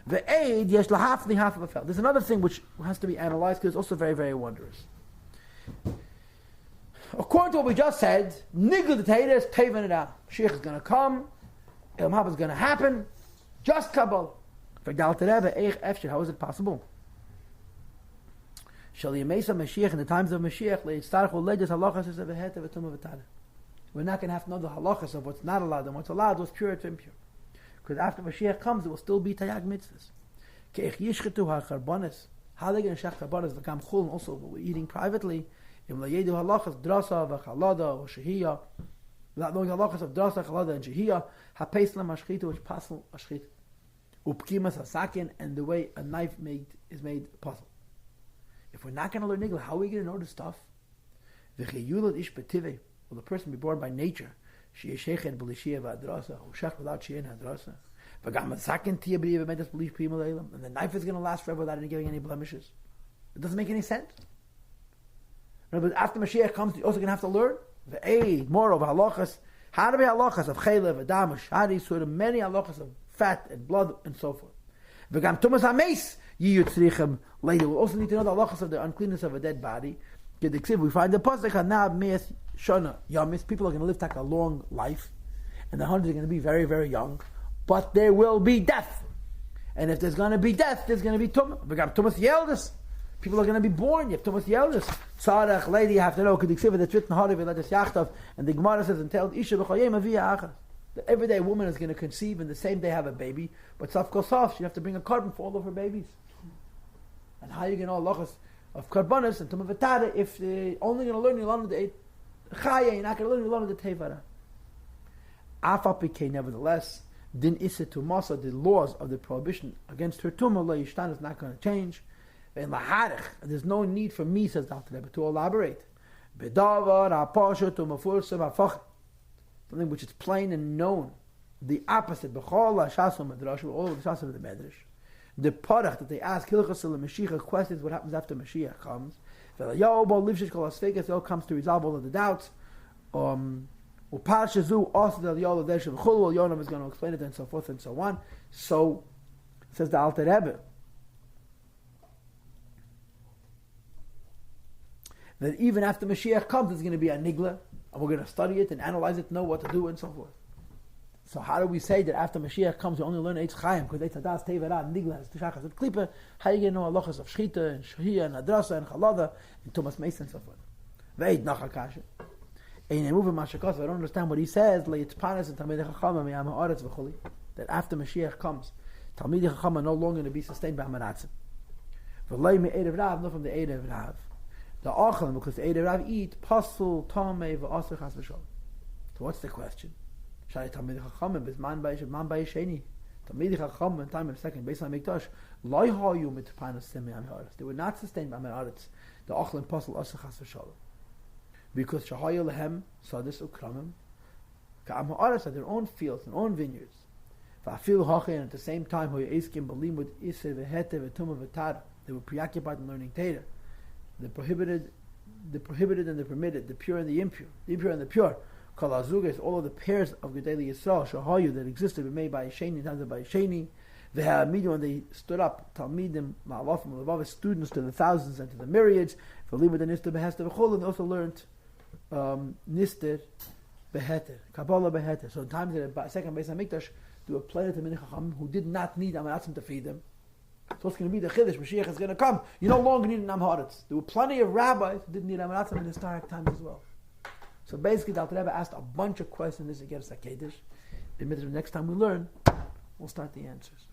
The aid, yesh lahafli half of a fel. There's another thing which has to be analyzed because it's also very, very wondrous. According to what we just said, nigla the Torah is tevin it out. Mashiach is going to come, Ilm Haba is going to happen, just Kabbalah. How is it possible? Mashiach in the times of Mashiach, we're not going to have to know the halachas of what's not allowed and what's allowed, what's pure and impure. Because after Mashiach comes, it will still be tayag mitzvahs. How are they going to shech karbanas? V'kam chulin, also we're eating privately. Im layedu halachas drasa v'chalada or shehiyah. Without knowing halachas of drasa, chalada, and shehiyah, ha'peis l'mashchita, which pasel ashchit. Upkimas hasakin, and the way a knife is made puzzle. If we're not going to learn nigla, how are we going to know this stuff? V'chiyulad ish betivei. Will the person be born by nature? She is shechet b'lishiyah v'adrasa, who shech without shiyah and adrasa. V'gam hasakin tiyah b'yivah medas b'lish prima leilam. And the knife is going to last forever without giving any blemishes. It doesn't make any sense. But after Mashiach comes, you're also going to have to learn the aid, more of halachas. How to be halachas of chaylev, adam, shadi, sort of many halachas of fat and blood and so forth. V'gam tumas hameis yiyutzrichem later. We also need to know the halachas of the uncleanness of a dead body. We find the pasuk hanab meis shana yamis. People are going to live like a long life, and the hundreds are going to be very, very young. But there will be death, and if there's going to be death, there's going to be tumah. V'gam tumas yeldus. People are going to be born. You have tumas yeldus. Tzarech lady, you have to know. Could the that's written hard let us yachtov, and the Gemara says and tells isha b'chayim aviyah achas. The everyday woman is going to conceive and the same day have a baby, but saf kosaf, she have to bring a carbon for all of her babies. And how are you going to know halachas of karbonis and tumah v'tada if you're only going to learn the chaya, you're not going to learn the tevara. Afapike, nevertheless, din issa tumasa, the laws of the prohibition against her tumah la yishtan is not going to change. And there's no need for me, says the Alter Rebbe, to elaborate. Bedavar ha'pasha tumafursa ha'fach. Something which is plain and known. The opposite, b'chol ha'shasam medrash, all of the shasam of the medrash. The parach that they ask Hilchas Mashiach questions what happens after Mashiach comes. It all comes to resolve all of the doubts. Upashazu also the Yol Adesh of Chul. Yonam is going to explain it and so forth and so on. So says the Alter Rebbe that even after Mashiach comes, there's going to be a nigla, and we're going to study it and analyze it, know what to do and so forth. So how do we say that after Mashiach comes, you only learn Eitz Chaim, because Eitz Hadas, Tevera, and Nigla, and Tishachas, and Klipa? How are you going to know halachas of Shchita, and Shahiyah, and Adrasa, and Chalada, and Tumas Meis, and so forth? Ve'ed Nachakasha. Ein Emuv Mashakos, I don't understand what he says, Le'yitzpanes, and Talmidei Chachama, Me'am Ha'aretz, V'chuli, that after Mashiach comes, Talmidei Chachama are no longer going to be sustained by Hamaratzim. V'lei Me'erev Rav, not from the Erev Rav. The Achalim, because the Erev Rav eat, Pasul, Tamei, V'asr, Chas V'shol. So what's the question? Shai Talmidei Chachamim is man by Sheni. Talmidei Chachamim in time of second Beis HaMikdash Loi Hayu Mitpanas Semei Am Haaretz. They were not sustained by Am Haaretz. The Achlan Pasul Asher Chas V'Shalom. Because Shahayu Lehem Sadis Ukramim Ka'am Haaretz had their own fields, their own vineyards. Va'afil Hachin at the same time Hoy Eiskim Balim with Iser V'Hete V'Tumah V'Tara. They were preoccupied in learning Torah. The prohibited and the permitted, the pure and the impure, the impure and the pure. Kol Azugas, all of the pairs of Gedali Yisrael, Shahayu, that existed, were made by Sheni, times by Sheni. They had media when they stood up, Talmidim, Ma'alafim, Levavah, students to the thousands and to the myriads. For Libud and Nister Behester V'chol, and they also learned Nister Beheter, Kabbalah Beheter. So in times of the second Beis HaMikdash, there were plenty of Talmidei Chachamim who did not need Amaratzim to feed them. So it's going to be the Chiddush. Mashiach is going to come. You no longer need an Am Haaretz. There were plenty of rabbis who didn't need Amaratzim in historic times as well. So basically, the Alter Rebbe asked a bunch of questions against the Kiddush. The next time we learn, we'll start the answers.